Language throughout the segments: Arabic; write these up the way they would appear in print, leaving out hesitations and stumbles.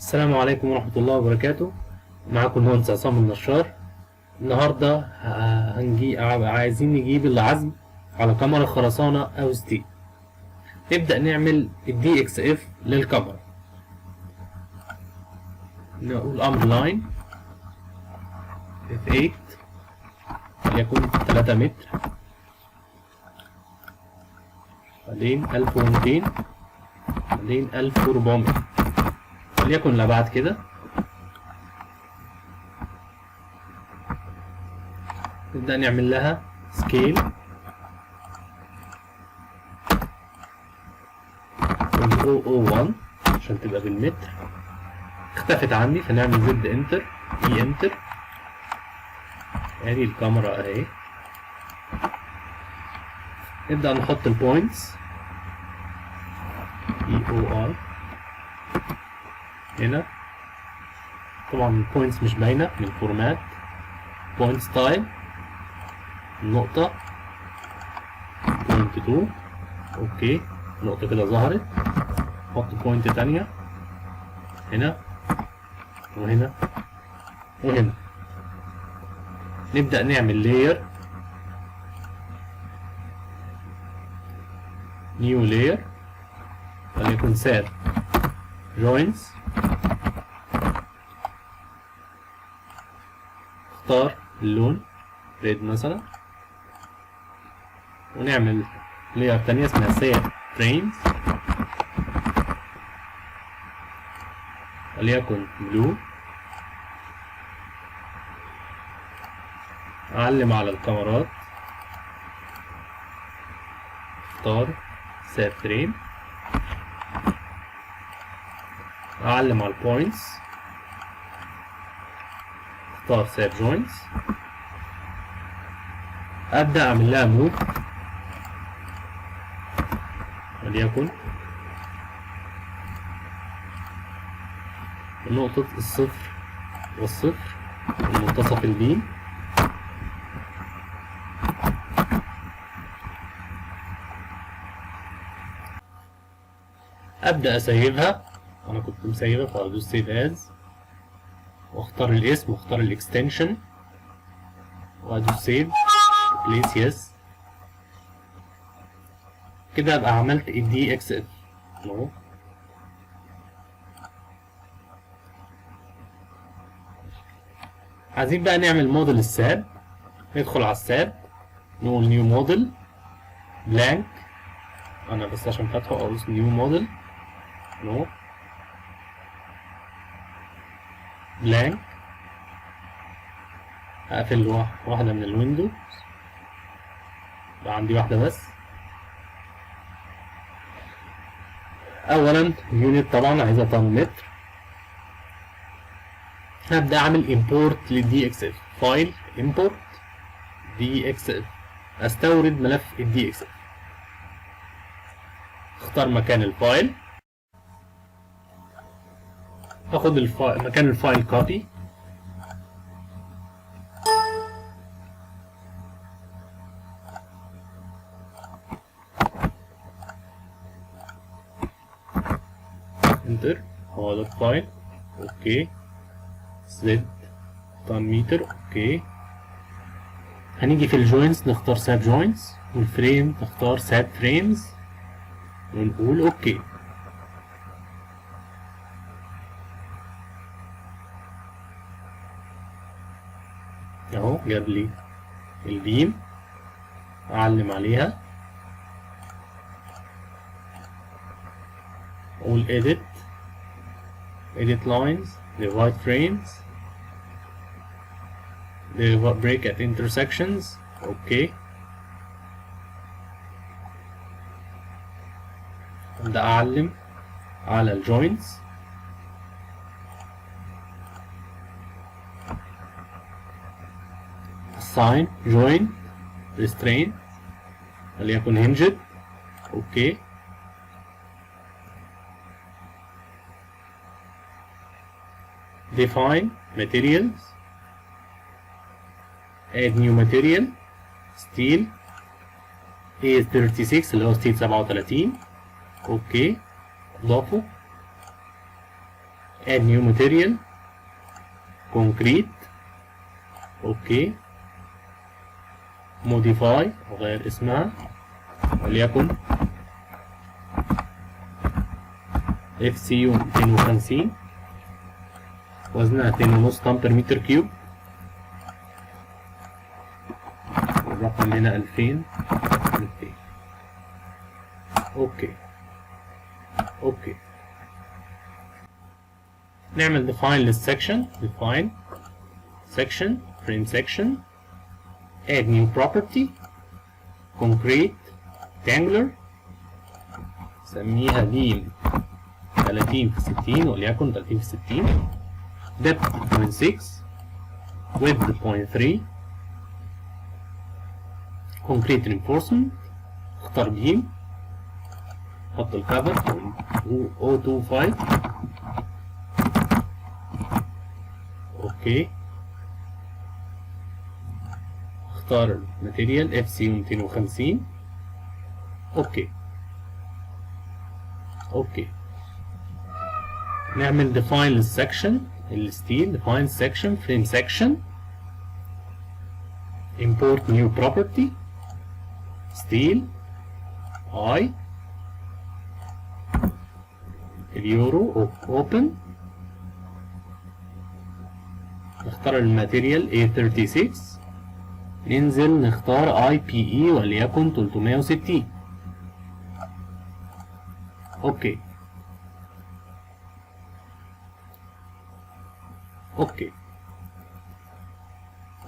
السلام عليكم ورحمة الله وبركاته. معاكم المهندس عصام النشار. النهاردة عايزين نجيب العزم على كمره خرسانة أو ستيل. نبدأ نعمل الدي اكس اف للكمره. نقول أمر لاين اف 8 وليكن 3 متر، بعدين 1200، بعدين 1400 وليكن الأبعاد كده. نبدأ نعمل لها سكيل 0.001 عشان تبقى بالمتر. اختفت عندي فنعمل زد انتر اي انتر. ادي الكاميرا اهي. نبدأ نحط البوينتس اي او ار هنا. طبعا البوينتس مش باينة من الفورمات. بوينت ستايل النقطة بوينت 2. اوكي النقطة كده ظهرت. نحط بوينت تانية هنا وهنا وهنا. نبدأ نعمل لاير، نيو لاير وليكن ساب جوينتس. اختار اللون ريد مثلا، ونعمل لاير تانية اسمها ساب فريمز وليكن بلو. اعلم على الكاميرات، اختار ساب فريم، اعلم على البوينتس، اختار ساب جوينتس. ابدا اعمل لها موف وليكن نقطة الصفر والصفر ومنتصف البيم. ابدا اسيبها. انا كنت مسيبها فادوس سيف از واختار الاسم واختار الاكستنشن وادوس سيف بليس يس. كده ابقى عملت الدي اكس اف اهو. عايزين بقى نعمل موديل الساب. ندخل على الساب نقول نيو موديل بلانك. انا بس عشان فاتحه ادوس نيو موديل نو بلانك. هقفل واحدة من الويندوز، بقى عندي واحدة بس. اولا يونت طبعا عايزها طن متر. هبدأ اعمل امبورت للدي اكس اف. فايل امبورت دي اكس اف. استورد ملف الدي اكس اف. اختار مكان الفايل، اخد مكان الفايل كوبي، انتر. هو ده الفايل. اوكي زد طن متر. اوكي هنيجي في الجوينتس نختار ساب جوينتس، والفريم نختار ساب فريمز ونقول اوكي. اهو جاب لي البيم. اعلم عليها اقول edit lines divide frames break at intersections. اوكي ابدأ اعلم على الجوينتس. assign join restrain وليكن hinged. اوكي define materials add new material steel is 36 اللي هو ستيل 37. اوكي اضافه. add new material concrete. اوكي. modify اغير اسمها وليكن FCU 250 وزنها 2.5 طن بر متر كيوب. الرقم هنا 2200. اوكي اوكي. نعمل define للسكشن. define section frame section add new property concrete rectangular سميها beam 30 في 60 وليكن 30 في 60 depth 0.6 width 0.3 concrete reinforcement. اختار beam حط الكفر 0.025. اوكي. اختار الماتيريال FCU 250. اوكي اوكي. نعمل define للسكشن الستيل. define section frame section import new property steel I اليورو open. نختار الماتيريال A36. ننزل نختار IPE وليكن 360. اوكي اوكي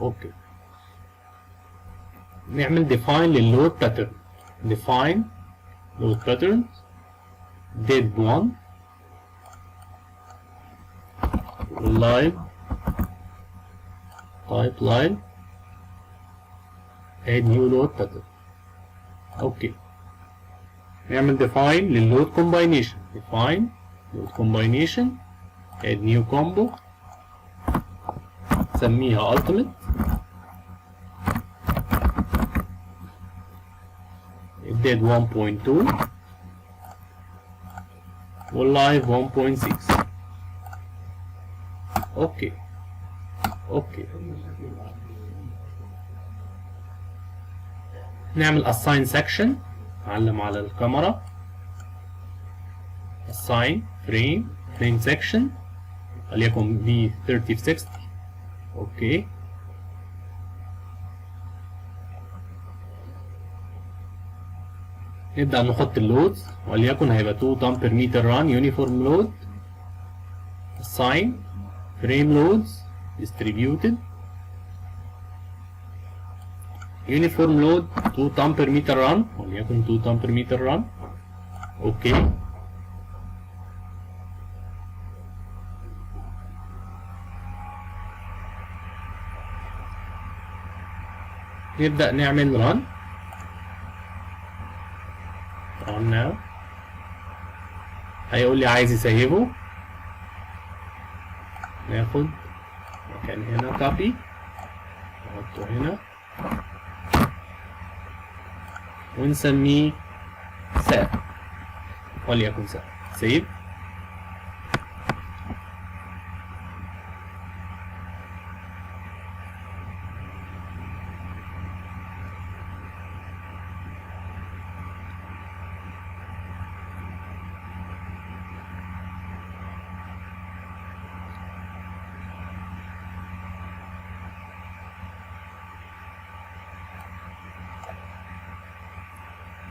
اوكي. نعمل define للload pattern. define load pattern dead 1 live type line add new load pattern. اوكي. نعمل define للload combination. define load combination add new combo سميها ultimate dead 1.2 والlive 1.6. اوكي اوكي. نعمل assign section. علم على الكاميرا assign frame section وليكن ب 30 في 60. اوكي. نبدأ نحط اللودز وليكن هيبقى 2 طن بر متر run uniform load assign frame loads distributed uniform load 2 طن بر متر run وليكن 2 طن بر متر run. اوكي. نبدأ نعمل run now. هيقول لي عايز يسيبه. ناخد مكان هنا copy نحطه هنا ونسميه ساب وليكن ساب. save.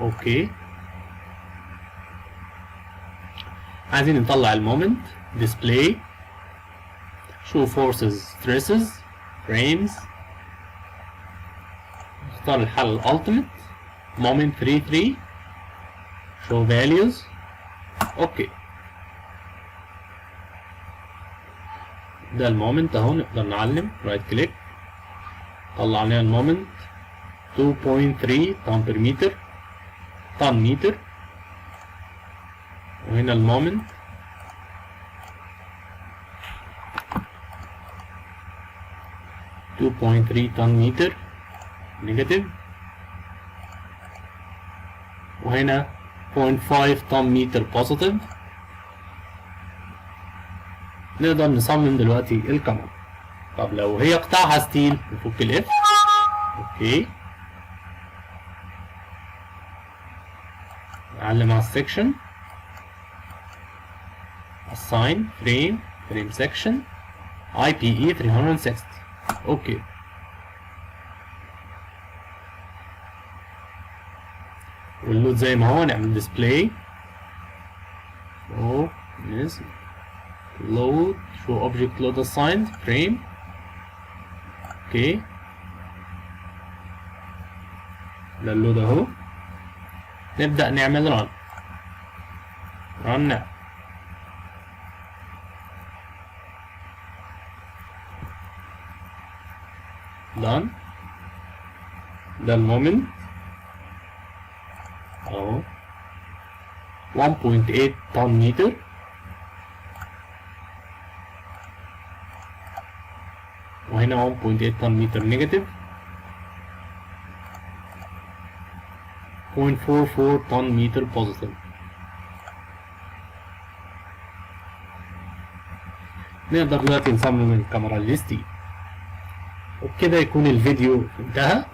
اوكي. عايزين نطلع المومنت display show forces stresses frames. نختار الحل الالتيميت moment 33 show values. اوكي. ده المومنت اهو. نقدر نعلم رايت كليك طلع لنا المومنت 2.3 طن بر متر طن متر. وهنا المومنت 2.3 طن متر نيجاتيف. وهنا 0.5 طن متر بوزيتيف. نقدر نصمم دلوقتي الكاميرا. طب لو هي قطعها ستيل نفك الاف. اوكي، نعلم على السكشن، assign frame section IPE 360. اوكي، واللود زي ما هو، نعمل ديسبلاي load show object load assigned frame. اوكي، ده اللود اهو. نبدأ نعمل run now. done. ده المومنت اهو 1.8 طن متر. وهنا 1.8 طن متر نيجاتيف، 0.44 طن متر بوزيتيف. نقدر دلوقتي نصمم الكاميرا الستي. وبكده يكون الفيديو انتهى.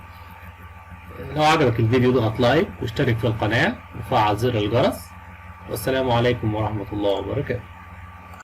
لو عجبك الفيديو اضغط لايك واشترك في القناة وفعل زر الجرس. والسلام عليكم ورحمة الله وبركاته.